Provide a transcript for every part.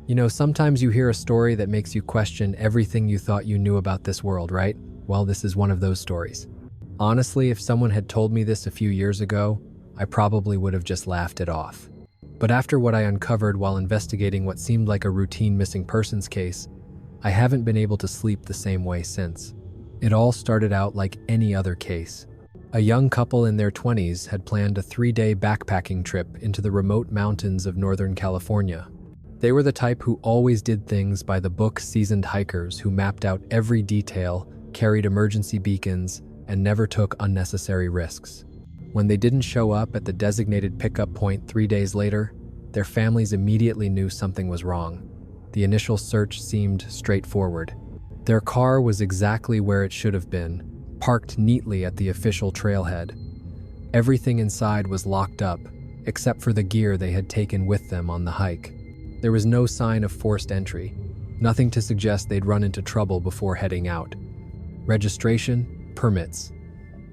You know, sometimes you hear a story that makes you question everything you thought you knew about this world, right? Well, this is one of those stories. Honestly, if someone had told me this a few years ago, I probably would have just laughed it off. But after what I uncovered while investigating what seemed like a routine missing persons case, I haven't been able to sleep the same way since. It all started out like any other case. A young couple in their 20s had planned a 3-day backpacking trip into the remote mountains of Northern California. They were the type who always did things by the book, seasoned hikers who mapped out every detail, carried emergency beacons, and never took unnecessary risks. When they didn't show up at the designated pickup point 3 days later, their families immediately knew something was wrong. The initial search seemed straightforward. Their car was exactly where it should have been, parked neatly at the official trailhead. Everything inside was locked up, except for the gear they had taken with them on the hike. There was no sign of forced entry, nothing to suggest they'd run into trouble before heading out. Registration, permits,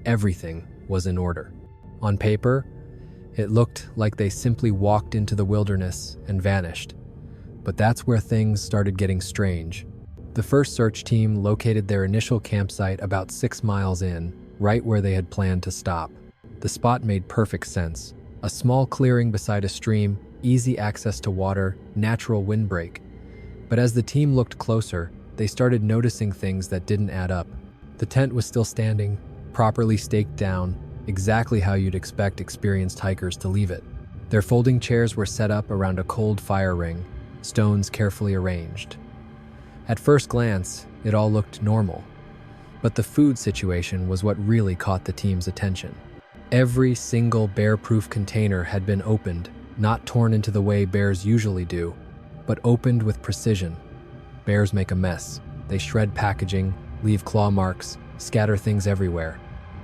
everything was in order. On paper, it looked like they simply walked into the wilderness and vanished. But that's where things started getting strange. The first search team located their initial campsite about 6 miles in, right where they had planned to stop. The spot made perfect sense. A small clearing beside a stream, easy access to water, natural windbreak. But as the team looked closer, they started noticing things that didn't add up. The tent was still standing, properly staked down, exactly how you'd expect experienced hikers to leave it. Their folding chairs were set up around a cold fire ring, stones carefully arranged. At first glance, it all looked normal. But the food situation was what really caught the team's attention. Every single bear-proof container had been opened, not torn into the way bears usually do, but opened with precision. Bears make a mess. They shred packaging, leave claw marks, scatter things everywhere.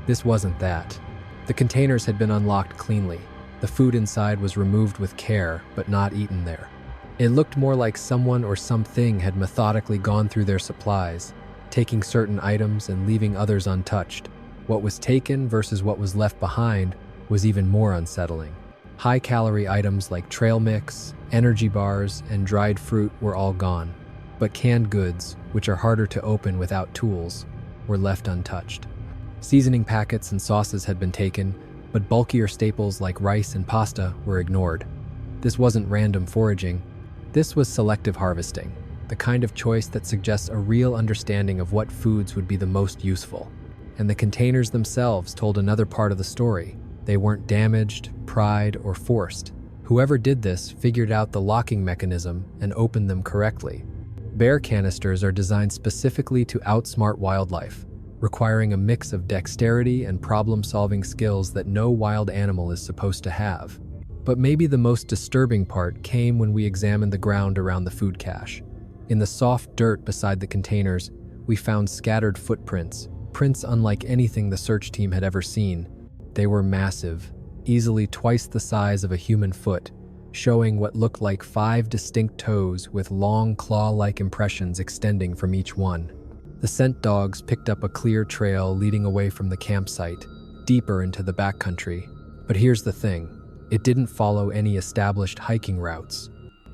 This wasn't that. The containers had been unlocked cleanly. The food inside was removed with care, but not eaten there. It looked more like someone or something had methodically gone through their supplies, taking certain items and leaving others untouched. What was taken versus what was left behind was even more unsettling. High-calorie items like trail mix, energy bars, and dried fruit were all gone. But canned goods, which are harder to open without tools, were left untouched. Seasoning packets and sauces had been taken, but bulkier staples like rice and pasta were ignored. This wasn't random foraging. This was selective harvesting, the kind of choice that suggests a real understanding of what foods would be the most useful. And the containers themselves told another part of the story. They weren't damaged, pried, or forced. Whoever did this figured out the locking mechanism and opened them correctly. Bear canisters are designed specifically to outsmart wildlife, requiring a mix of dexterity and problem-solving skills that no wild animal is supposed to have. But maybe the most disturbing part came when we examined the ground around the food cache. In the soft dirt beside the containers, we found scattered footprints, prints unlike anything the search team had ever seen. They were massive, easily twice the size of a human foot, showing what looked like 5 distinct toes with long claw-like impressions extending from each one. The scent dogs picked up a clear trail leading away from the campsite, deeper into the backcountry. But here's the thing. It didn't follow any established hiking routes.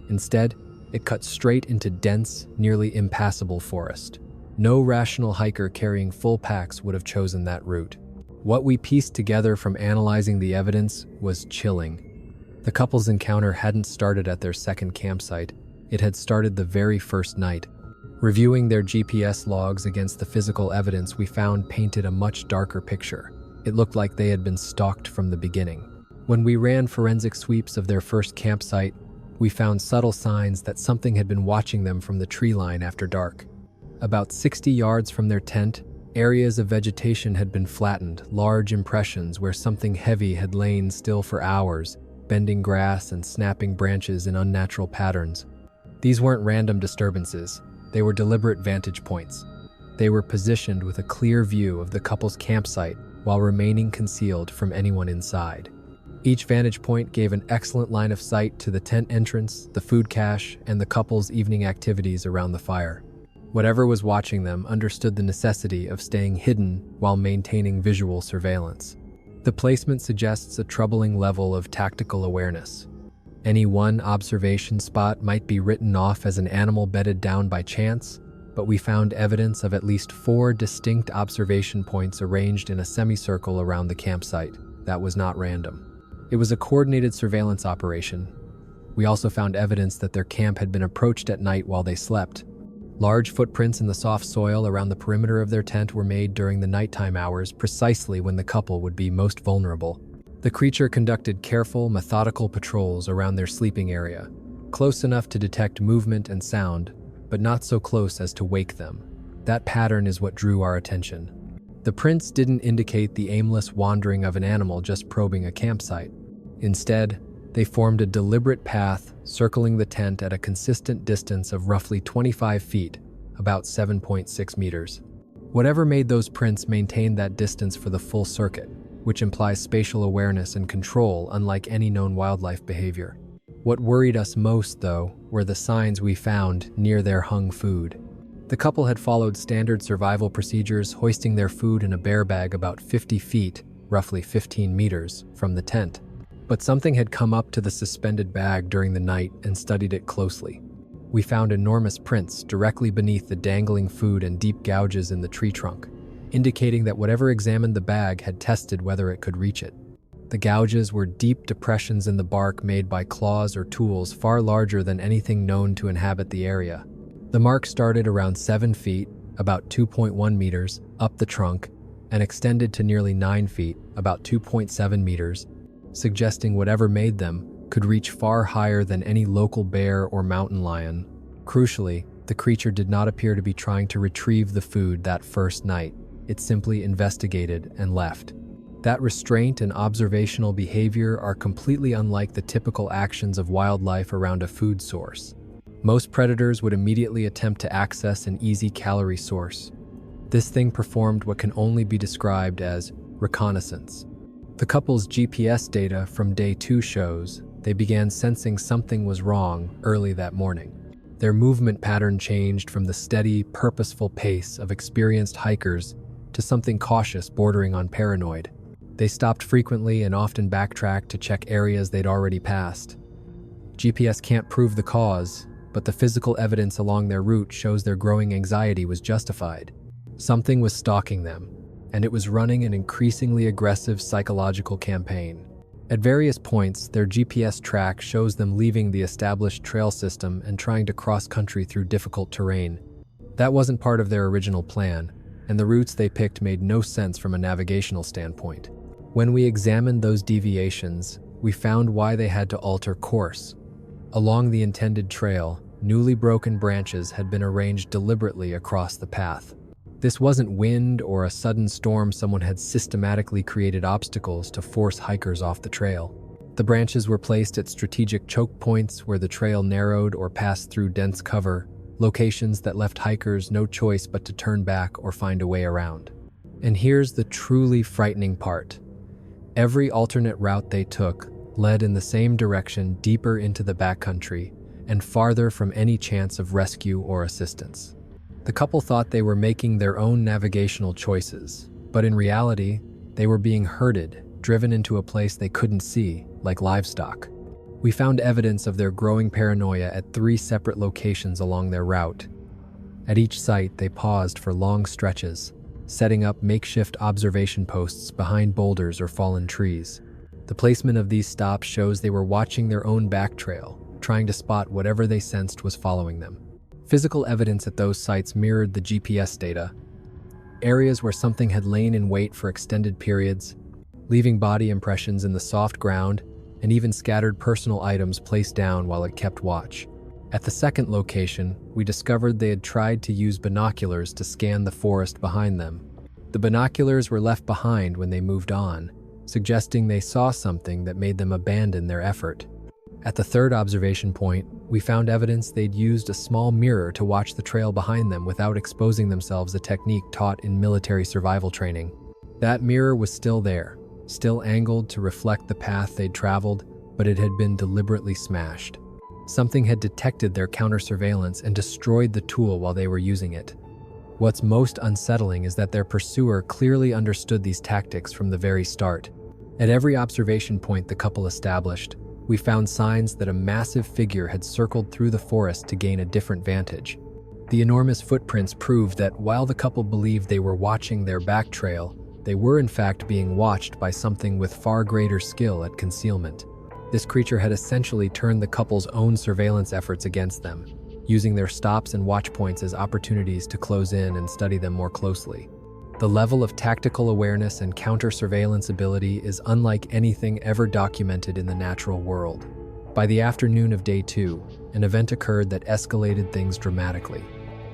Instead, it cut straight into dense, nearly impassable forest. No rational hiker carrying full packs would have chosen that route. What we pieced together from analyzing the evidence was chilling. The couple's encounter hadn't started at their second campsite. It had started the very first night. Reviewing their GPS logs against the physical evidence we found painted a much darker picture. It looked like they had been stalked from the beginning. When we ran forensic sweeps of their first campsite, we found subtle signs that something had been watching them from the tree line after dark. About 60 yards from their tent, areas of vegetation had been flattened, large impressions where something heavy had lain still for hours, bending grass and snapping branches in unnatural patterns. These weren't random disturbances. They were deliberate vantage points. They were positioned with a clear view of the couple's campsite while remaining concealed from anyone inside. Each vantage point gave an excellent line of sight to the tent entrance, the food cache, and the couple's evening activities around the fire. Whatever was watching them understood the necessity of staying hidden while maintaining visual surveillance. The placement suggests a troubling level of tactical awareness. Any one observation spot might be written off as an animal bedded down by chance, but we found evidence of at least 4 distinct observation points arranged in a semicircle around the campsite. That was not random. It was a coordinated surveillance operation. We also found evidence that their camp had been approached at night while they slept. Large footprints in the soft soil around the perimeter of their tent were made during the nighttime hours, precisely when the couple would be most vulnerable. The creature conducted careful, methodical patrols around their sleeping area, close enough to detect movement and sound, but not so close as to wake them. That pattern is what drew our attention. The prints didn't indicate the aimless wandering of an animal just probing a campsite. Instead, they formed a deliberate path, circling the tent at a consistent distance of roughly 25 feet, about 7.6 meters. Whatever made those prints maintain that distance for the full circuit, which implies spatial awareness and control unlike any known wildlife behavior. What worried us most, though, were the signs we found near their hung food. The couple had followed standard survival procedures, hoisting their food in a bear bag about 50 feet, roughly 15 meters, from the tent. But something had come up to the suspended bag during the night and studied it closely. We found enormous prints directly beneath the dangling food and deep gouges in the tree trunk, indicating that whatever examined the bag had tested whether it could reach it. The gouges were deep depressions in the bark made by claws or tools far larger than anything known to inhabit the area. The mark started around 7 feet, about 2.1 meters, up the trunk, and extended to nearly 9 feet, about 2.7 meters, suggesting whatever made them could reach far higher than any local bear or mountain lion. Crucially, the creature did not appear to be trying to retrieve the food that first night. It simply investigated and left. That restraint and observational behavior are completely unlike the typical actions of wildlife around a food source. Most predators would immediately attempt to access an easy calorie source. This thing performed what can only be described as reconnaissance. The couple's GPS data from day 2 shows they began sensing something was wrong early that morning. Their movement pattern changed from the steady, purposeful pace of experienced hikers to something cautious bordering on paranoid. They stopped frequently and often backtracked to check areas they'd already passed. GPS can't prove the cause, but the physical evidence along their route shows their growing anxiety was justified. Something was stalking them, and it was running an increasingly aggressive psychological campaign. At various points, their GPS track shows them leaving the established trail system and trying to cross country through difficult terrain. That wasn't part of their original plan, and the routes they picked made no sense from a navigational standpoint. When we examined those deviations, we found why they had to alter course. Along the intended trail, newly broken branches had been arranged deliberately across the path. This wasn't wind or a sudden storm. Someone had systematically created obstacles to force hikers off the trail. The branches were placed at strategic choke points where the trail narrowed or passed through dense cover, locations that left hikers no choice but to turn back or find a way around. And here's the truly frightening part. Every alternate route they took led in the same direction, deeper into the backcountry and farther from any chance of rescue or assistance. The couple thought they were making their own navigational choices, but in reality, they were being herded, driven into a place they couldn't see, like livestock. We found evidence of their growing paranoia at 3 separate locations along their route. At each site, they paused for long stretches, setting up makeshift observation posts behind boulders or fallen trees. The placement of these stops shows they were watching their own back trail, trying to spot whatever they sensed was following them. Physical evidence at those sites mirrored the GPS data. Areas where something had lain in wait for extended periods, leaving body impressions in the soft ground, and even scattered personal items placed down while it kept watch. At the second location, we discovered they had tried to use binoculars to scan the forest behind them. The binoculars were left behind when they moved on, suggesting they saw something that made them abandon their effort. At the third observation point, we found evidence they'd used a small mirror to watch the trail behind them without exposing themselves, a technique taught in military survival training. That mirror was still there, still angled to reflect the path they'd traveled, but it had been deliberately smashed. Something had detected their counter-surveillance and destroyed the tool while they were using it. What's most unsettling is that their pursuer clearly understood these tactics from the very start. At every observation point the couple established, We found signs that a massive figure had circled through the forest to gain a different vantage. The enormous footprints proved that while the couple believed they were watching their back trail, they were in fact being watched by something with far greater skill at concealment. This creature had essentially turned the couple's own surveillance efforts against them, using their stops and watch points as opportunities to close in and study them more closely. The level of tactical awareness and counter-surveillance ability is unlike anything ever documented in the natural world. By the afternoon of day 2, an event occurred that escalated things dramatically.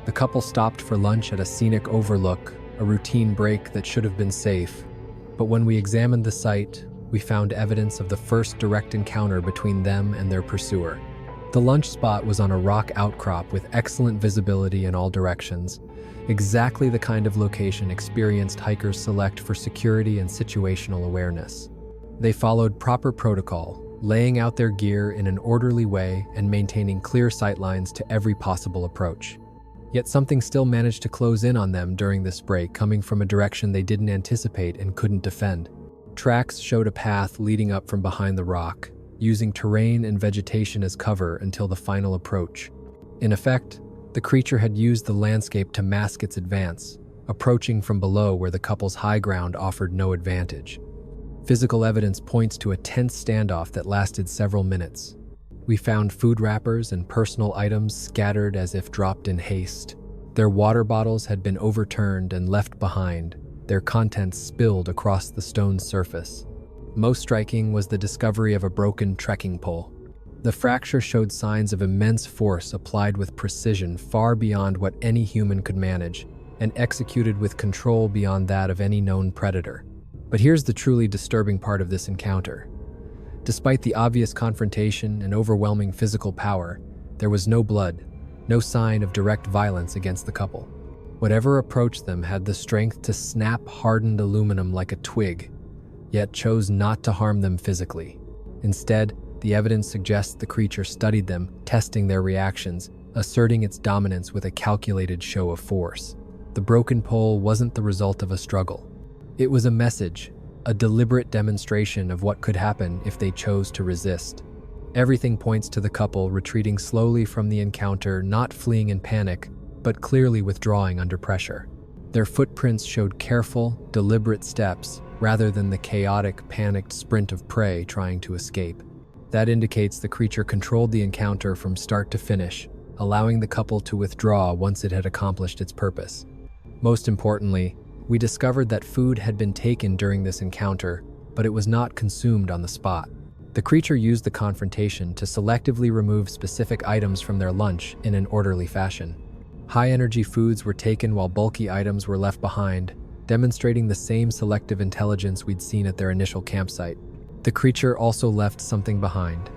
The couple stopped for lunch at a scenic overlook, a routine break that should have been safe. But when we examined the site, we found evidence of the first direct encounter between them and their pursuer. The lunch spot was on a rock outcrop with excellent visibility in all directions, exactly the kind of location experienced hikers select for security and situational awareness. They followed proper protocol, laying out their gear in an orderly way and maintaining clear sightlines to every possible approach. Yet something still managed to close in on them during this break, coming from a direction they didn't anticipate and couldn't defend. Tracks showed a path leading up from behind the rock, using terrain and vegetation as cover until the final approach. In effect, the creature had used the landscape to mask its advance, approaching from below where the couple's high ground offered no advantage. Physical evidence points to a tense standoff that lasted several minutes. We found food wrappers and personal items scattered as if dropped in haste. Their water bottles had been overturned and left behind, their contents spilled across the stone's surface. Most striking was the discovery of a broken trekking pole. The fracture showed signs of immense force applied with precision far beyond what any human could manage, and executed with control beyond that of any known predator. But here's the truly disturbing part of this encounter. Despite the obvious confrontation and overwhelming physical power, there was no blood, no sign of direct violence against the couple. Whatever approached them had the strength to snap hardened aluminum like a twig, yet chose not to harm them physically. Instead, the evidence suggests the creature studied them, testing their reactions, asserting its dominance with a calculated show of force. The broken pole wasn't the result of a struggle. It was a message, a deliberate demonstration of what could happen if they chose to resist. Everything points to the couple retreating slowly from the encounter, not fleeing in panic, but clearly withdrawing under pressure. Their footprints showed careful, deliberate steps, rather than the chaotic, panicked sprint of prey trying to escape. That indicates the creature controlled the encounter from start to finish, allowing the couple to withdraw once it had accomplished its purpose. Most importantly, we discovered that food had been taken during this encounter, but it was not consumed on the spot. The creature used the confrontation to selectively remove specific items from their lunch in an orderly fashion. High-energy foods were taken while bulky items were left behind, demonstrating the same selective intelligence we'd seen at their initial campsite. The creature also left something behind,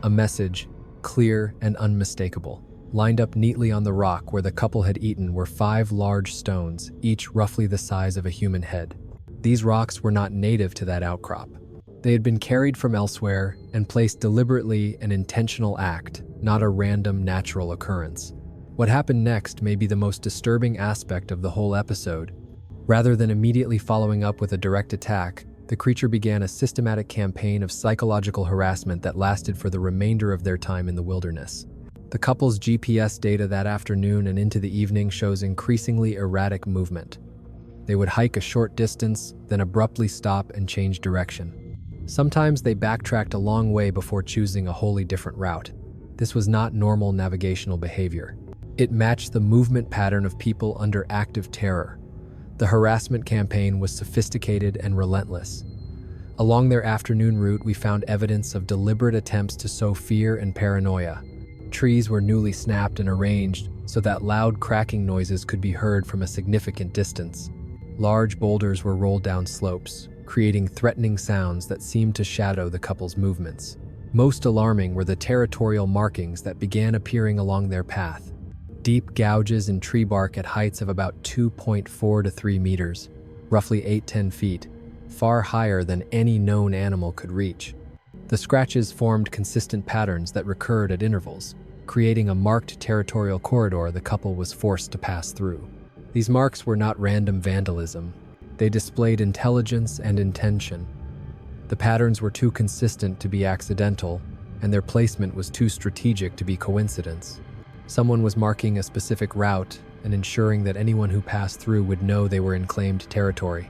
a message, clear and unmistakable. Lined up neatly on the rock where the couple had eaten were 5 large stones, each roughly the size of a human head. These rocks were not native to that outcrop. They had been carried from elsewhere and placed deliberately, an intentional act, not a random natural occurrence. What happened next may be the most disturbing aspect of the whole episode. Rather than immediately following up with a direct attack, the creature began a systematic campaign of psychological harassment that lasted for the remainder of their time in the wilderness. The couple's GPS data that afternoon and into the evening shows increasingly erratic movement. They would hike a short distance, then abruptly stop and change direction. Sometimes they backtracked a long way before choosing a wholly different route. This was not normal navigational behavior. It matched the movement pattern of people under active terror. The harassment campaign was sophisticated and relentless. Along their afternoon route, we found evidence of deliberate attempts to sow fear and paranoia. Trees were newly snapped and arranged so that loud cracking noises could be heard from a significant distance. Large boulders were rolled down slopes, creating threatening sounds that seemed to shadow the couple's movements. Most alarming were the territorial markings that began appearing along their path. Deep gouges in tree bark at heights of about 2.4 to 3 meters, roughly 8-10 feet, far higher than any known animal could reach. The scratches formed consistent patterns that recurred at intervals, creating a marked territorial corridor the couple was forced to pass through. These marks were not random vandalism. They displayed intelligence and intention. The patterns were too consistent to be accidental, and their placement was too strategic to be coincidence. Someone was marking a specific route and ensuring that anyone who passed through would know they were in claimed territory.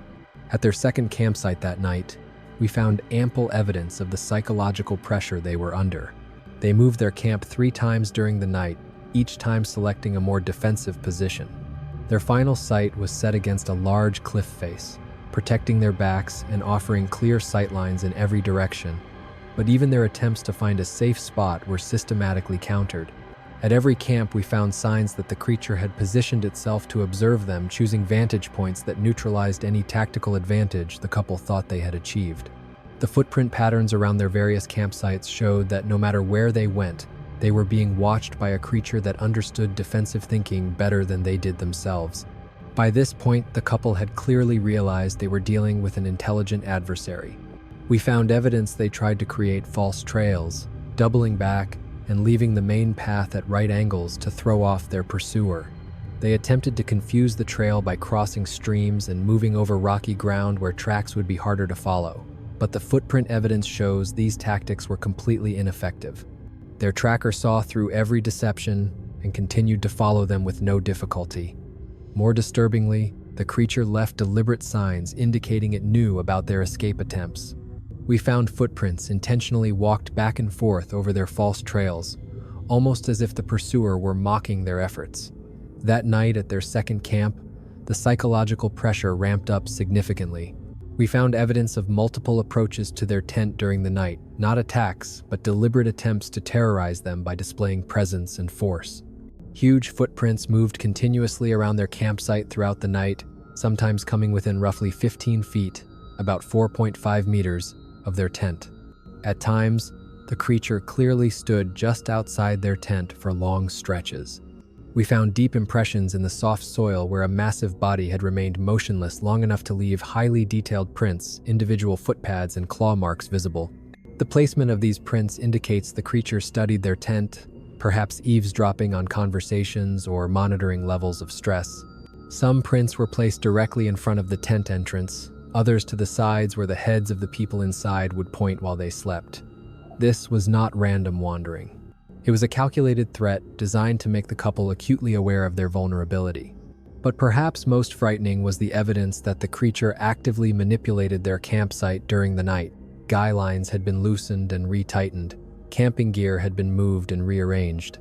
At their second campsite that night, we found ample evidence of the psychological pressure they were under. They moved their camp 3 times during the night, each time selecting a more defensive position. Their final site was set against a large cliff face, protecting their backs and offering clear sightlines in every direction. But even their attempts to find a safe spot were systematically countered. At every camp, we found signs that the creature had positioned itself to observe them, choosing vantage points that neutralized any tactical advantage the couple thought they had achieved. The footprint patterns around their various campsites showed that no matter where they went, they were being watched by a creature that understood defensive thinking better than they did themselves. By this point, the couple had clearly realized they were dealing with an intelligent adversary. We found evidence they tried to create false trails, doubling back and leaving the main path at right angles to throw off their pursuer. They attempted to confuse the trail by crossing streams and moving over rocky ground where tracks would be harder to follow. But the footprint evidence shows these tactics were completely ineffective. Their tracker saw through every deception and continued to follow them with no difficulty. More disturbingly, the creature left deliberate signs indicating it knew about their escape attempts. We found footprints intentionally walked back and forth over their false trails, almost as if the pursuer were mocking their efforts. That night at their second camp, the psychological pressure ramped up significantly. We found evidence of multiple approaches to their tent during the night, not attacks, but deliberate attempts to terrorize them by displaying presence and force. Huge footprints moved continuously around their campsite throughout the night, sometimes coming within roughly 15 feet, about 4.5 meters, of their tent. At times, the creature clearly stood just outside their tent for long stretches. We found deep impressions in the soft soil where a massive body had remained motionless long enough to leave highly detailed prints, individual footpads, and claw marks visible. The placement of these prints indicates the creature studied their tent, perhaps eavesdropping on conversations or monitoring levels of stress. Some prints were placed directly in front of the tent entrance, others to the sides where the heads of the people inside would point while they slept. This was not random wandering. It was a calculated threat designed to make the couple acutely aware of their vulnerability. But perhaps most frightening was the evidence that the creature actively manipulated their campsite during the night. Guy lines had been loosened and retightened, camping gear had been moved and rearranged,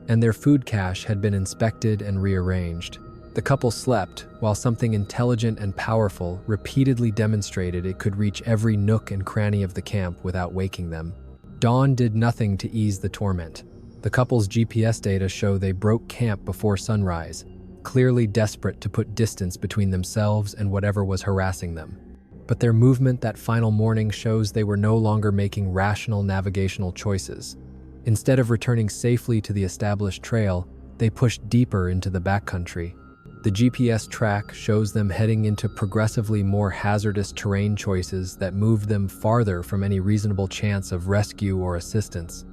and their food cache had been inspected and rearranged. The couple slept, while something intelligent and powerful repeatedly demonstrated it could reach every nook and cranny of the camp without waking them. Dawn did nothing to ease the torment. The couple's GPS data show they broke camp before sunrise, clearly desperate to put distance between themselves and whatever was harassing them. But their movement that final morning shows they were no longer making rational navigational choices. Instead of returning safely to the established trail, they pushed deeper into the backcountry. The GPS track shows them heading into progressively more hazardous terrain choices that moved them farther from any reasonable chance of rescue or assistance.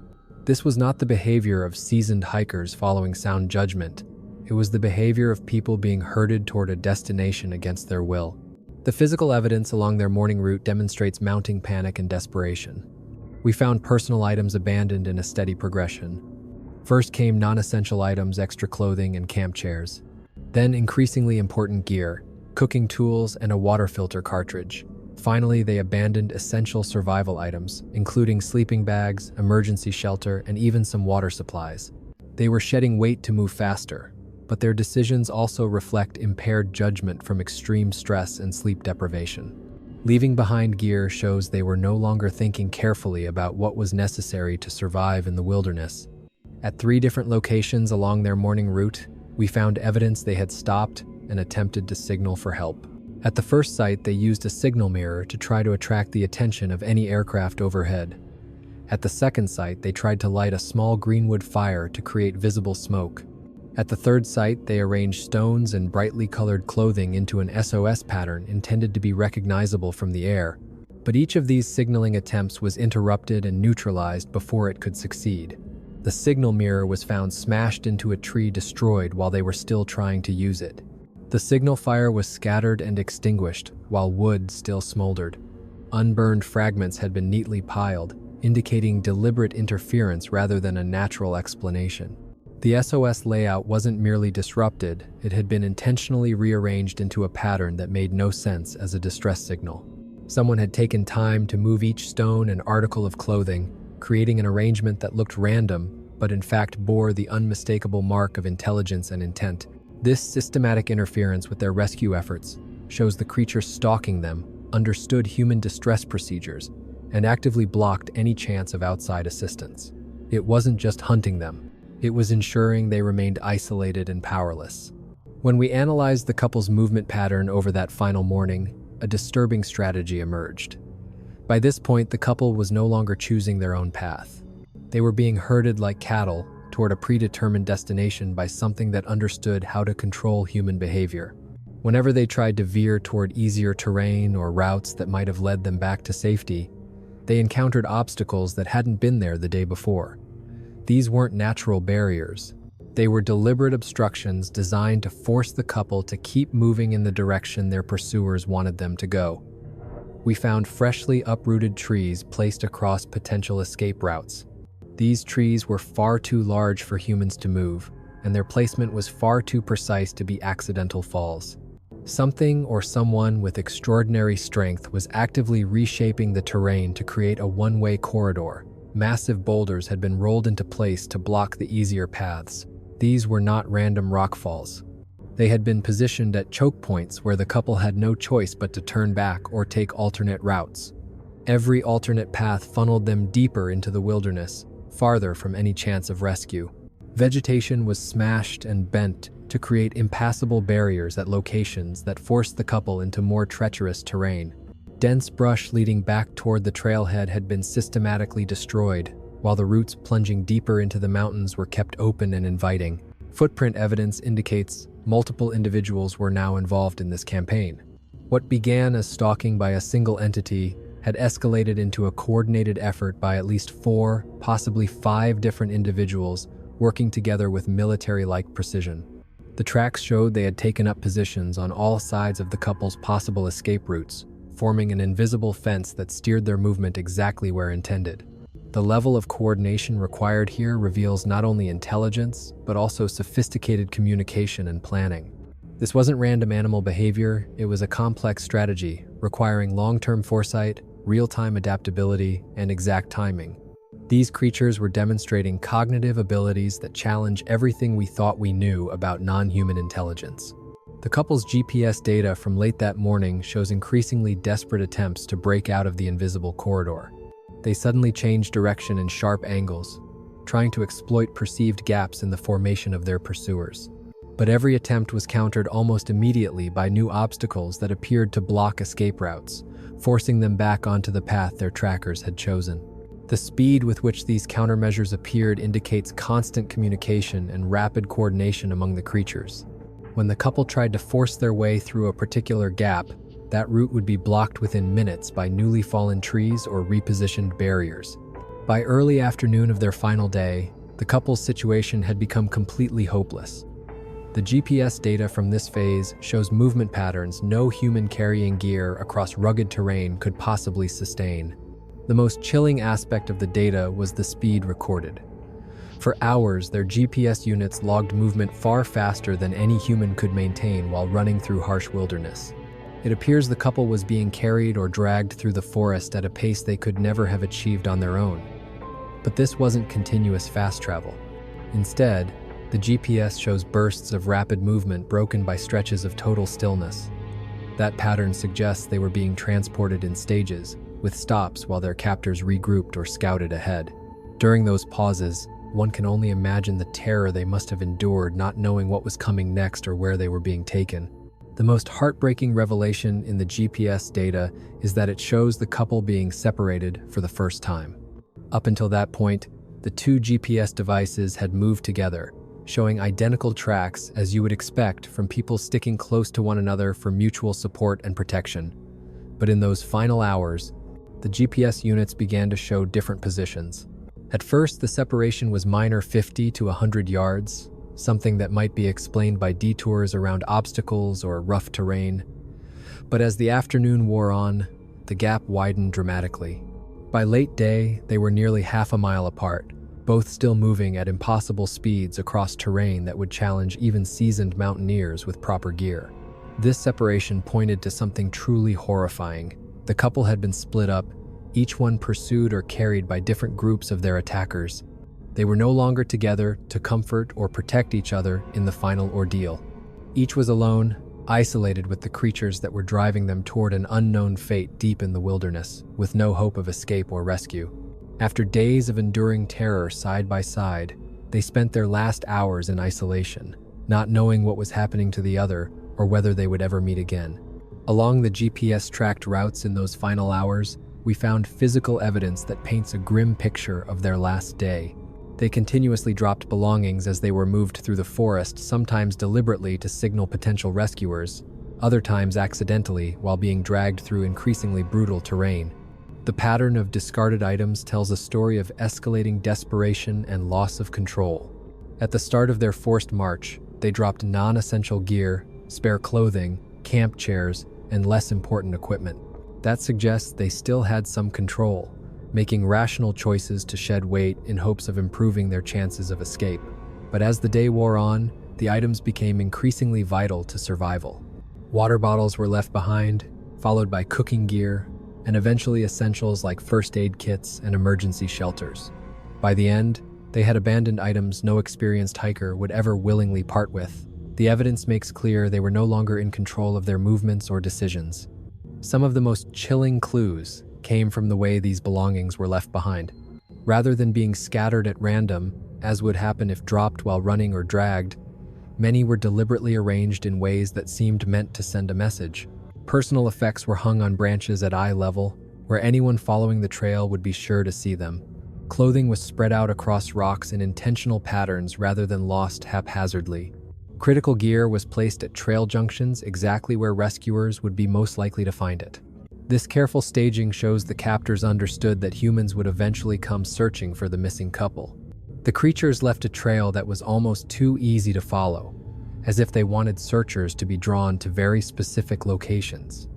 This was not the behavior of seasoned hikers following sound judgment. It was the behavior of people being herded toward a destination against their will. The physical evidence along their morning route demonstrates mounting panic and desperation. We found personal items abandoned in a steady progression. First came non-essential items, extra clothing, and camp chairs. Then increasingly important gear, cooking tools, and a water filter cartridge. Finally, they abandoned essential survival items, including sleeping bags, emergency shelter, and even some water supplies. They were shedding weight to move faster, but their decisions also reflect impaired judgment from extreme stress and sleep deprivation. Leaving behind gear shows they were no longer thinking carefully about what was necessary to survive in the wilderness. At 3 different locations along their morning route, we found evidence they had stopped and attempted to signal for help. At the first site, they used a signal mirror to try to attract the attention of any aircraft overhead. At the second site, they tried to light a small greenwood fire to create visible smoke. At the third site, they arranged stones and brightly colored clothing into an SOS pattern intended to be recognizable from the air. But each of these signaling attempts was interrupted and neutralized before it could succeed. The signal mirror was found smashed into a tree, destroyed while they were still trying to use it. The signal fire was scattered and extinguished, while wood still smoldered. Unburned fragments had been neatly piled, indicating deliberate interference rather than a natural explanation. The SOS layout wasn't merely disrupted, it had been intentionally rearranged into a pattern that made no sense as a distress signal. Someone had taken time to move each stone and article of clothing, creating an arrangement that looked random, but in fact bore the unmistakable mark of intelligence and intent. This systematic interference with their rescue efforts shows the creature stalking them understood human distress procedures and actively blocked any chance of outside assistance. It wasn't just hunting them, it was ensuring they remained isolated and powerless. When we analyzed the couple's movement pattern over that final morning, a disturbing strategy emerged. By this point, the couple was no longer choosing their own path. They were being herded like cattle toward a predetermined destination by something that understood how to control human behavior. Whenever they tried to veer toward easier terrain or routes that might have led them back to safety, they encountered obstacles that hadn't been there the day before. These weren't natural barriers. They were deliberate obstructions designed to force the couple to keep moving in the direction their pursuers wanted them to go. We found freshly uprooted trees placed across potential escape routes. These trees were far too large for humans to move, and their placement was far too precise to be accidental falls. Something or someone with extraordinary strength was actively reshaping the terrain to create a one-way corridor. Massive boulders had been rolled into place to block the easier paths. These were not random rockfalls. They had been positioned at choke points where the couple had no choice but to turn back or take alternate routes. Every alternate path funneled them deeper into the wilderness, farther from any chance of rescue. Vegetation was smashed and bent to create impassable barriers at locations that forced the couple into more treacherous terrain. Dense brush leading back toward the trailhead had been systematically destroyed, while the routes plunging deeper into the mountains were kept open and inviting. Footprint evidence indicates multiple individuals were now involved in this campaign. What began as stalking by a single entity had escalated into a coordinated effort by at least 4, possibly 5 different individuals working together with military-like precision. The tracks showed they had taken up positions on all sides of the couple's possible escape routes, forming an invisible fence that steered their movement exactly where intended. The level of coordination required here reveals not only intelligence, but also sophisticated communication and planning. This wasn't random animal behavior, it was a complex strategy requiring long-term foresight, real-time adaptability, and exact timing. These creatures were demonstrating cognitive abilities that challenge everything we thought we knew about non-human intelligence. The couple's GPS data from late that morning shows increasingly desperate attempts to break out of the invisible corridor. They suddenly changed direction in sharp angles, trying to exploit perceived gaps in the formation of their pursuers. But every attempt was countered almost immediately by new obstacles that appeared to block escape routes, forcing them back onto the path their trackers had chosen. The speed with which these countermeasures appeared indicates constant communication and rapid coordination among the creatures. When the couple tried to force their way through a particular gap, that route would be blocked within minutes by newly fallen trees or repositioned barriers. By early afternoon of their final day, the couple's situation had become completely hopeless. The GPS data from this phase shows movement patterns no human carrying gear across rugged terrain could possibly sustain. The most chilling aspect of the data was the speed recorded. For hours, their GPS units logged movement far faster than any human could maintain while running through harsh wilderness. It appears the couple was being carried or dragged through the forest at a pace they could never have achieved on their own. But this wasn't continuous fast travel. Instead, the GPS shows bursts of rapid movement broken by stretches of total stillness. That pattern suggests they were being transported in stages, with stops while their captors regrouped or scouted ahead. During those pauses, one can only imagine the terror they must have endured not knowing what was coming next or where they were being taken. The most heartbreaking revelation in the GPS data is that it shows the couple being separated for the first time. Up until that point, the 2 GPS devices had moved together, showing identical tracks as you would expect from people sticking close to one another for mutual support and protection. But in those final hours, the GPS units began to show different positions. At first, the separation was minor, 50 to 100 yards, something that might be explained by detours around obstacles or rough terrain. But as the afternoon wore on, the gap widened dramatically. By late day, they were nearly half a mile apart, both still moving at impossible speeds across terrain that would challenge even seasoned mountaineers with proper gear. This separation pointed to something truly horrifying. The couple had been split up, each one pursued or carried by different groups of their attackers. They were no longer together to comfort or protect each other in the final ordeal. Each was alone, isolated with the creatures that were driving them toward an unknown fate deep in the wilderness, with no hope of escape or rescue. After days of enduring terror side by side, they spent their last hours in isolation, not knowing what was happening to the other or whether they would ever meet again. Along the GPS-tracked routes in those final hours, we found physical evidence that paints a grim picture of their last day. They continuously dropped belongings as they were moved through the forest, sometimes deliberately to signal potential rescuers, other times accidentally while being dragged through increasingly brutal terrain. The pattern of discarded items tells a story of escalating desperation and loss of control. At the start of their forced march, they dropped non-essential gear, spare clothing, camp chairs, and less important equipment. That suggests they still had some control, making rational choices to shed weight in hopes of improving their chances of escape. But as the day wore on, the items became increasingly vital to survival. Water bottles were left behind, followed by cooking gear, and eventually essentials like first aid kits and emergency shelters. By the end, they had abandoned items no experienced hiker would ever willingly part with. The evidence makes clear they were no longer in control of their movements or decisions. Some of the most chilling clues came from the way these belongings were left behind. Rather than being scattered at random, as would happen if dropped while running or dragged, many were deliberately arranged in ways that seemed meant to send a message. Personal effects were hung on branches at eye level, where anyone following the trail would be sure to see them. Clothing was spread out across rocks in intentional patterns rather than lost haphazardly. Critical gear was placed at trail junctions exactly where rescuers would be most likely to find it. This careful staging shows the captors understood that humans would eventually come searching for the missing couple. The creatures left a trail that was almost too easy to follow, as if they wanted searchers to be drawn to very specific locations.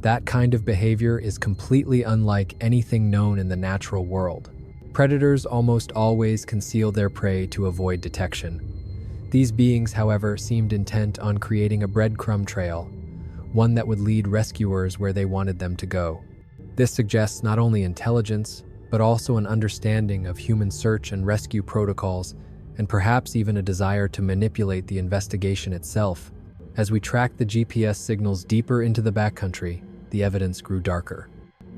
That kind of behavior is completely unlike anything known in the natural world. Predators almost always conceal their prey to avoid detection. These beings, however, seemed intent on creating a breadcrumb trail, one that would lead rescuers where they wanted them to go. This suggests not only intelligence, but also an understanding of human search and rescue protocols, and perhaps even a desire to manipulate the investigation itself. As we tracked the GPS signals deeper into the backcountry, the evidence grew darker.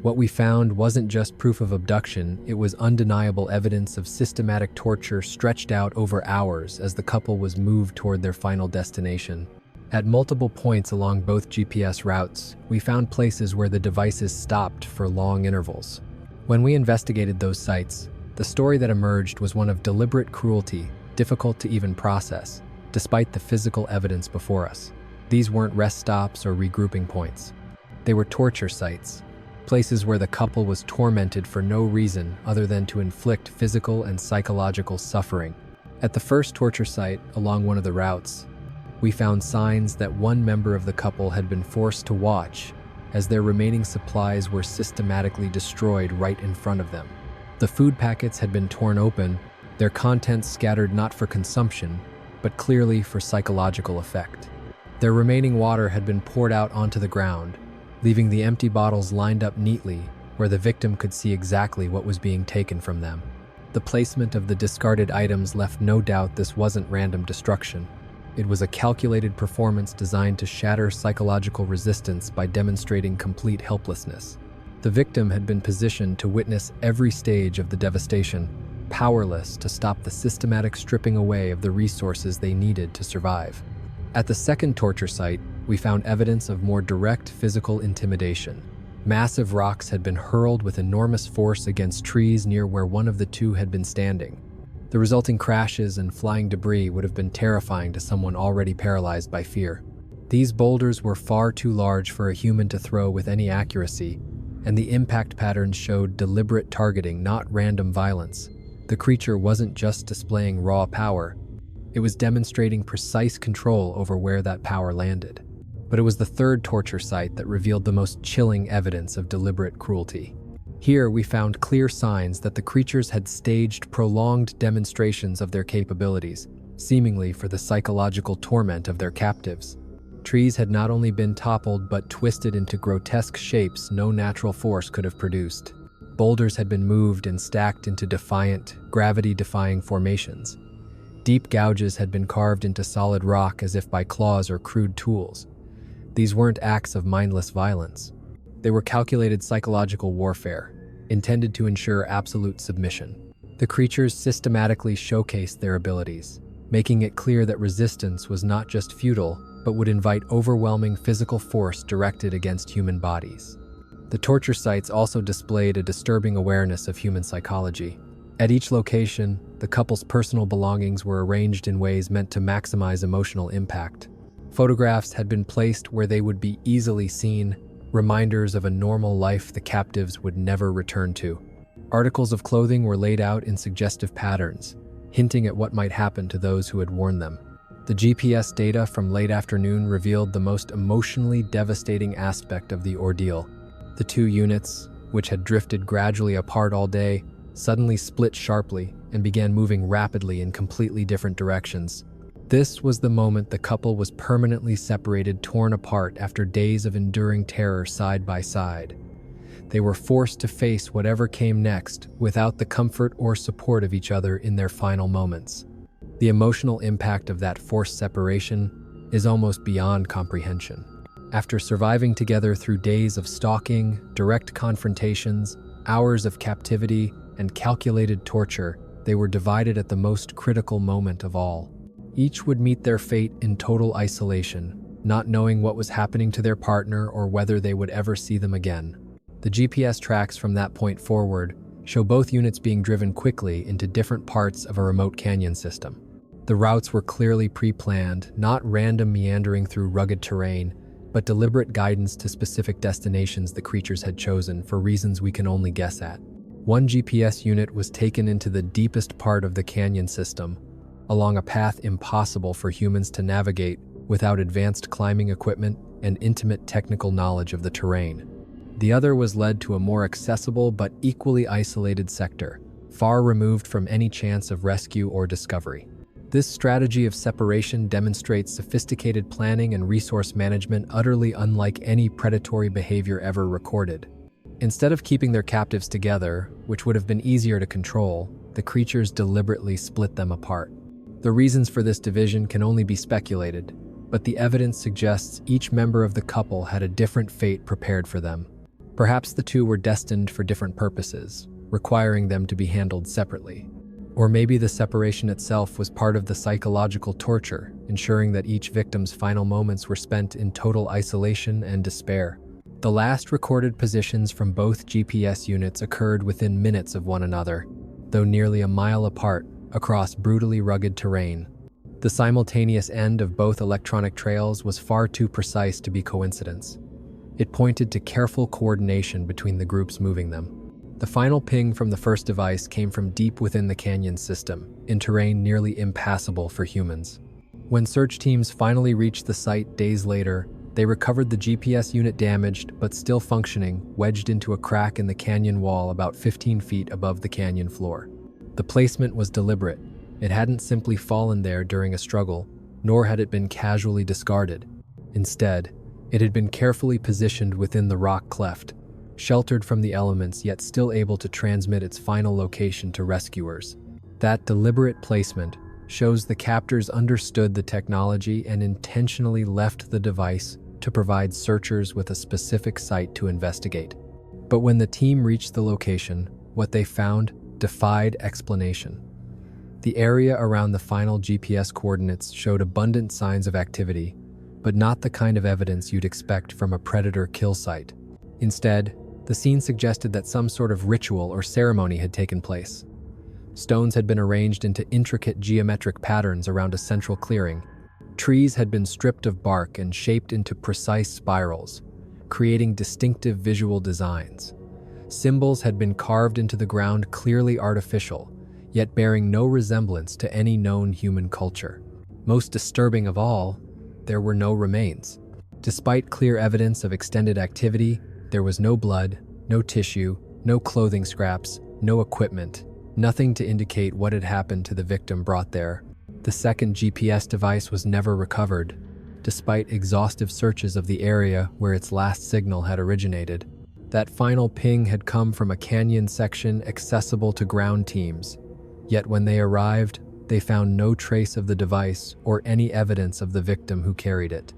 What we found wasn't just proof of abduction, it was undeniable evidence of systematic torture stretched out over hours as the couple was moved toward their final destination. At multiple points along both GPS routes, we found places where the devices stopped for long intervals. When we investigated those sites, the story that emerged was one of deliberate cruelty, difficult to even process, despite the physical evidence before us. These weren't rest stops or regrouping points. They were torture sites, places where the couple was tormented for no reason other than to inflict physical and psychological suffering. At the first torture site along one of the routes, we found signs that one member of the couple had been forced to watch as their remaining supplies were systematically destroyed right in front of them. The food packets had been torn open, their contents scattered not for consumption, but clearly for psychological effect. Their remaining water had been poured out onto the ground, leaving the empty bottles lined up neatly where the victim could see exactly what was being taken from them. The placement of the discarded items left no doubt this wasn't random destruction. It was a calculated performance designed to shatter psychological resistance by demonstrating complete helplessness. The victim had been positioned to witness every stage of the devastation, powerless to stop the systematic stripping away of the resources they needed to survive. At the second torture site, we found evidence of more direct physical intimidation. Massive rocks had been hurled with enormous force against trees near where one of the two had been standing. The resulting crashes and flying debris would have been terrifying to someone already paralyzed by fear. These boulders were far too large for a human to throw with any accuracy, and the impact patterns showed deliberate targeting, not random violence. The creature wasn't just displaying raw power, it was demonstrating precise control over where that power landed. But it was the third torture site that revealed the most chilling evidence of deliberate cruelty. Here, we found clear signs that the creatures had staged prolonged demonstrations of their capabilities, seemingly for the psychological torment of their captives. Trees had not only been toppled but twisted into grotesque shapes no natural force could have produced. Boulders had been moved and stacked into defiant, gravity-defying formations. Deep gouges had been carved into solid rock as if by claws or crude tools. These weren't acts of mindless violence. They were calculated psychological warfare, intended to ensure absolute submission. The creatures systematically showcased their abilities, making it clear that resistance was not just futile, but would invite overwhelming physical force directed against human bodies. The torture sites also displayed a disturbing awareness of human psychology. At each location, the couple's personal belongings were arranged in ways meant to maximize emotional impact. Photographs had been placed where they would be easily seen, reminders of a normal life the captives would never return to. Articles of clothing were laid out in suggestive patterns, hinting at what might happen to those who had worn them. The GPS data from late afternoon revealed the most emotionally devastating aspect of the ordeal. The two units, which had drifted gradually apart all day, suddenly split sharply and began moving rapidly in completely different directions. This was the moment the couple was permanently separated, torn apart after days of enduring terror side by side. They were forced to face whatever came next without the comfort or support of each other in their final moments. The emotional impact of that forced separation is almost beyond comprehension. After surviving together through days of stalking, direct confrontations, hours of captivity, and calculated torture, they were divided at the most critical moment of all. Each would meet their fate in total isolation, not knowing what was happening to their partner or whether they would ever see them again. The GPS tracks from that point forward show both units being driven quickly into different parts of a remote canyon system. The routes were clearly pre-planned, not random meandering through rugged terrain, but deliberate guidance to specific destinations the creatures had chosen for reasons we can only guess at. One GPS unit was taken into the deepest part of the canyon system, along a path impossible for humans to navigate without advanced climbing equipment and intimate technical knowledge of the terrain. The other was led to a more accessible but equally isolated sector, far removed from any chance of rescue or discovery. This strategy of separation demonstrates sophisticated planning and resource management utterly unlike any predatory behavior ever recorded. Instead of keeping their captives together, which would have been easier to control, the creatures deliberately split them apart. The reasons for this division can only be speculated, but the evidence suggests each member of the couple had a different fate prepared for them. Perhaps the two were destined for different purposes, requiring them to be handled separately. Or maybe the separation itself was part of the psychological torture, ensuring that each victim's final moments were spent in total isolation and despair. The last recorded positions from both GPS units occurred within minutes of one another, though nearly a mile apart across brutally rugged terrain. The simultaneous end of both electronic trails was far too precise to be coincidence. It pointed to careful coordination between the groups moving them. The final ping from the first device came from deep within the canyon system, in terrain nearly impassable for humans. When search teams finally reached the site days later, they recovered the GPS unit damaged but still functioning, wedged into a crack in the canyon wall about 15 feet above the canyon floor. The placement was deliberate. It hadn't simply fallen there during a struggle, nor had it been casually discarded. Instead, it had been carefully positioned within the rock cleft, sheltered from the elements yet still able to transmit its final location to rescuers. That deliberate placement shows the captors understood the technology and intentionally left the device to provide searchers with a specific site to investigate. But when the team reached the location, what they found defied explanation. The area around the final GPS coordinates showed abundant signs of activity, but not the kind of evidence you'd expect from a predator kill site. Instead, the scene suggested that some sort of ritual or ceremony had taken place. Stones had been arranged into intricate geometric patterns around a central clearing. Trees had been stripped of bark and shaped into precise spirals, creating distinctive visual designs. Symbols had been carved into the ground, clearly artificial, yet bearing no resemblance to any known human culture. Most disturbing of all, there were no remains. Despite clear evidence of extended activity, there was no blood, no tissue, No clothing scraps, no equipment, nothing to indicate what had happened to the victim brought there. The second GPS device was never recovered, despite exhaustive searches of the area where its last signal had originated. That final ping had come from a canyon section accessible to ground teams, yet when they arrived, they found no trace of the device or any evidence of the victim who carried it.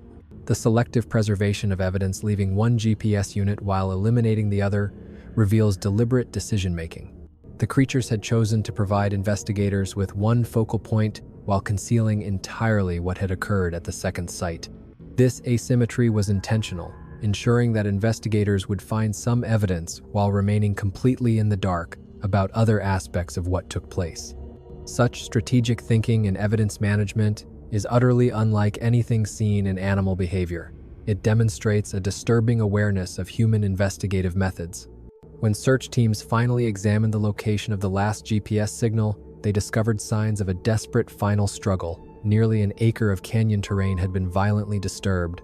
The selective preservation of evidence, leaving one GPS unit while eliminating the other, reveals deliberate decision-making. The creatures had chosen to provide investigators with one focal point while concealing entirely what had occurred at the second site. This asymmetry was intentional, ensuring that investigators would find some evidence while remaining completely in the dark about other aspects of what took place. Such strategic thinking and evidence management is utterly unlike anything seen in animal behavior. It demonstrates a disturbing awareness of human investigative methods. When search teams finally examined the location of the last GPS signal, they discovered signs of a desperate final struggle. Nearly an acre of canyon terrain had been violently disturbed.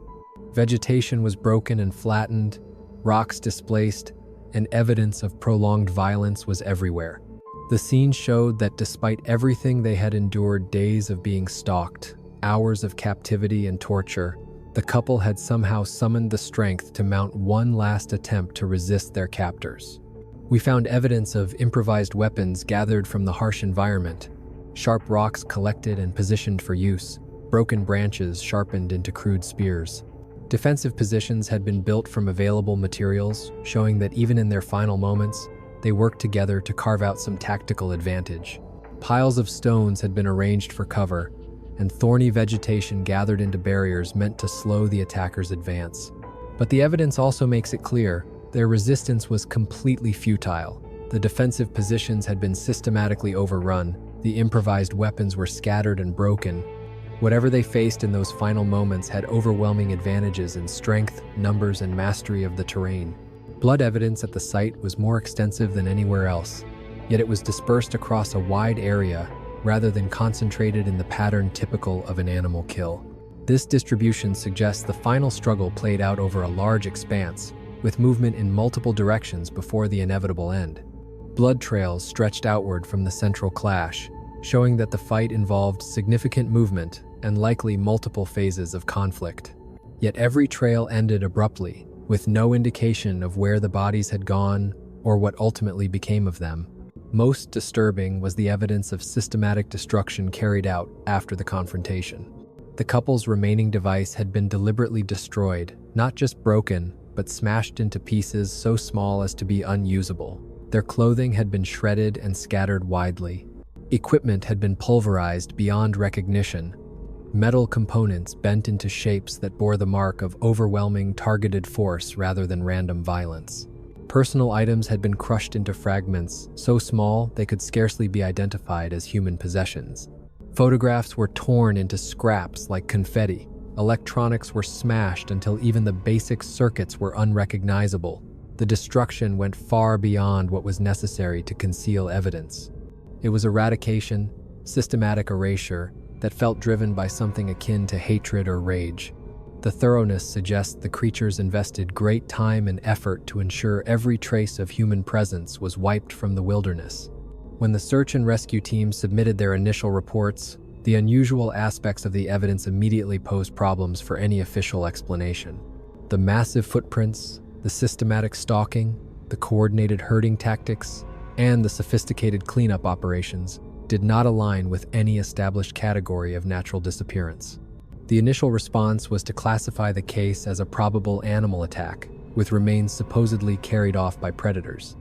Vegetation was broken and flattened, rocks displaced, and evidence of prolonged violence was everywhere. The scene showed that despite everything they had endured, days of being stalked, hours of captivity and torture, the couple had somehow summoned the strength to mount one last attempt to resist their captors. We found evidence of improvised weapons gathered from the harsh environment, sharp rocks collected and positioned for use, broken branches sharpened into crude spears. Defensive positions had been built from available materials, showing that even in their final moments, they worked together to carve out some tactical advantage. Piles of stones had been arranged for cover, and thorny vegetation gathered into barriers meant to slow the attackers' advance. But the evidence also makes it clear their resistance was completely futile. The defensive positions had been systematically overrun, the improvised weapons were scattered and broken. Whatever they faced in those final moments had overwhelming advantages in strength, numbers, and mastery of the terrain. Blood evidence at the site was more extensive than anywhere else, yet it was dispersed across a wide area rather than concentrated in the pattern typical of an animal kill. This distribution suggests the final struggle played out over a large expanse, with movement in multiple directions before the inevitable end. Blood trails stretched outward from the central clash, showing that the fight involved significant movement and likely multiple phases of conflict. Yet every trail ended abruptly, with no indication of where the bodies had gone or what ultimately became of them. Most disturbing was the evidence of systematic destruction carried out after the confrontation. The couple's remaining device had been deliberately destroyed, not just broken, but smashed into pieces so small as to be unusable. Their clothing had been shredded and scattered widely. Equipment had been pulverized beyond recognition. Metal components bent into shapes that bore the mark of overwhelming targeted force rather than random violence. Personal items had been crushed into fragments so small they could scarcely be identified as human possessions. Photographs were torn into scraps like confetti. Electronics were smashed until even the basic circuits were unrecognizable. The destruction went far beyond what was necessary to conceal evidence. It was eradication, systematic erasure, that felt driven by something akin to hatred or rage. The thoroughness suggests the creatures invested great time and effort to ensure every trace of human presence was wiped from the wilderness. When the search and rescue team submitted their initial reports, the unusual aspects of the evidence immediately posed problems for any official explanation. The massive footprints, the systematic stalking, the coordinated herding tactics, and the sophisticated cleanup operations did not align with any established category of natural disappearance. The initial response was to classify the case as a probable animal attack, with remains supposedly carried off by predators.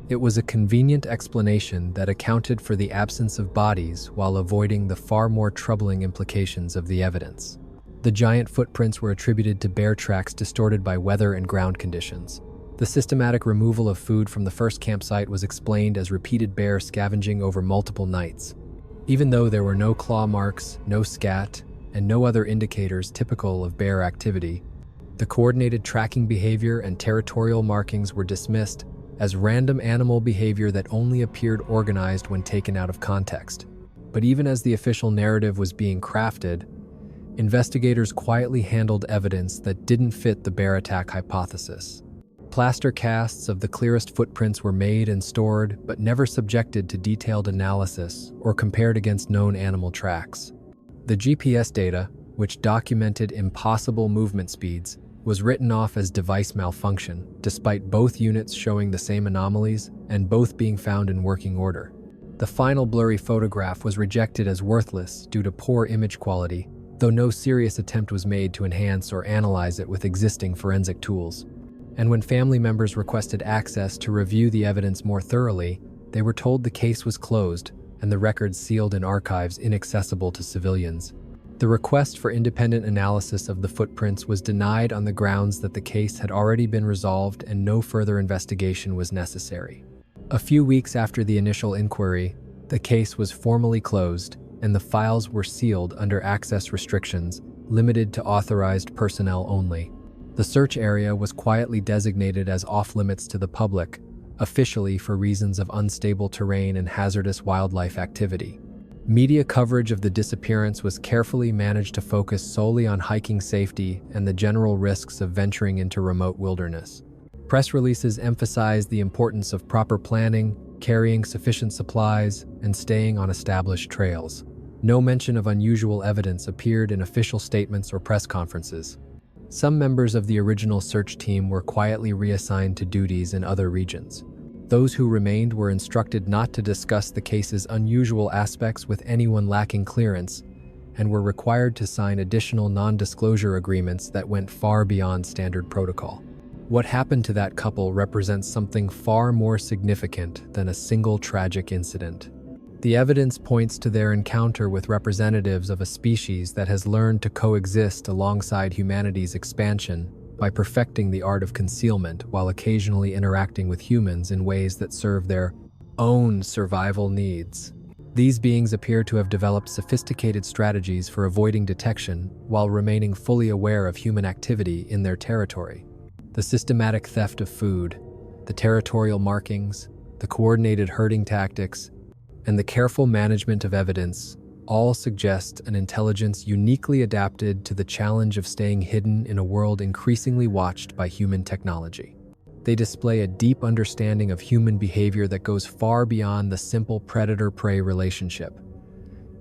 It was a convenient explanation that accounted for the absence of bodies while avoiding the far more troubling implications of the evidence. The giant footprints were attributed to bear tracks distorted by weather and ground conditions. The systematic removal of food from the first campsite was explained as repeated bear scavenging over multiple nights. Even though there were no claw marks, no scat, and no other indicators typical of bear activity, the coordinated tracking behavior and territorial markings were dismissed as random animal behavior that only appeared organized when taken out of context. But even as the official narrative was being crafted, investigators quietly handled evidence that didn't fit the bear attack hypothesis. Plaster casts of the clearest footprints were made and stored, but never subjected to detailed analysis or compared against known animal tracks. The GPS data, which documented impossible movement speeds, was written off as device malfunction, despite both units showing the same anomalies and both being found in working order. The final blurry photograph was rejected as worthless due to poor image quality, though no serious attempt was made to enhance or analyze it with existing forensic tools. And when family members requested access to review the evidence more thoroughly, they were told the case was closed and the records sealed in archives inaccessible to civilians. The request for independent analysis of the footprints was denied on the grounds that the case had already been resolved and no further investigation was necessary. A few weeks after the initial inquiry, the case was formally closed and the files were sealed under access restrictions, limited to authorized personnel only. The search area was quietly designated as off-limits to the public, officially for reasons of unstable terrain and hazardous wildlife activity. Media coverage of the disappearance was carefully managed to focus solely on hiking safety and the general risks of venturing into remote wilderness. Press releases emphasized the importance of proper planning, carrying sufficient supplies, and staying on established trails. No mention of unusual evidence appeared in official statements or press conferences. Some members of the original search team were quietly reassigned to duties in other regions. Those who remained were instructed not to discuss the case's unusual aspects with anyone lacking clearance, and were required to sign additional non-disclosure agreements that went far beyond standard protocol. What happened to that couple represents something far more significant than a single tragic incident. The evidence points to their encounter with representatives of a species that has learned to coexist alongside humanity's expansion by perfecting the art of concealment while occasionally interacting with humans in ways that serve their own survival needs. These beings appear to have developed sophisticated strategies for avoiding detection while remaining fully aware of human activity in their territory. The systematic theft of food, the territorial markings, the coordinated herding tactics, and the careful management of evidence all suggest an intelligence uniquely adapted to the challenge of staying hidden in a world increasingly watched by human technology. They display a deep understanding of human behavior that goes far beyond the simple predator-prey relationship.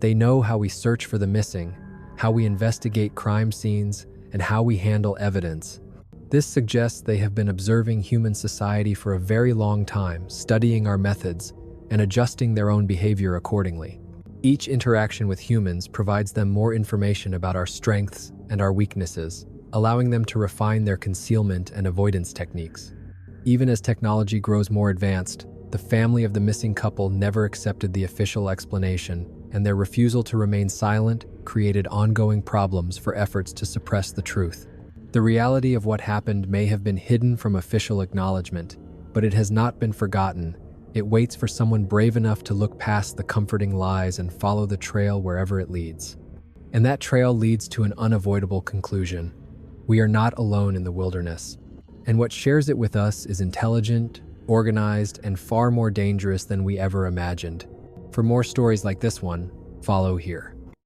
They know how we search for the missing, how we investigate crime scenes, and how we handle evidence. This suggests they have been observing human society for a very long time, studying our methods, and adjusting their own behavior accordingly. Each interaction with humans provides them more information about our strengths and our weaknesses, allowing them to refine their concealment and avoidance techniques. Even as technology grows more advanced, the family of the missing couple never accepted the official explanation, and their refusal to remain silent created ongoing problems for efforts to suppress the truth. The reality of what happened may have been hidden from official acknowledgement, but it has not been forgotten. It waits for someone brave enough to look past the comforting lies and follow the trail wherever it leads. And that trail leads to an unavoidable conclusion. We are not alone in the wilderness. And what shares it with us is intelligent, organized, and far more dangerous than we ever imagined. For more stories like this one, follow here.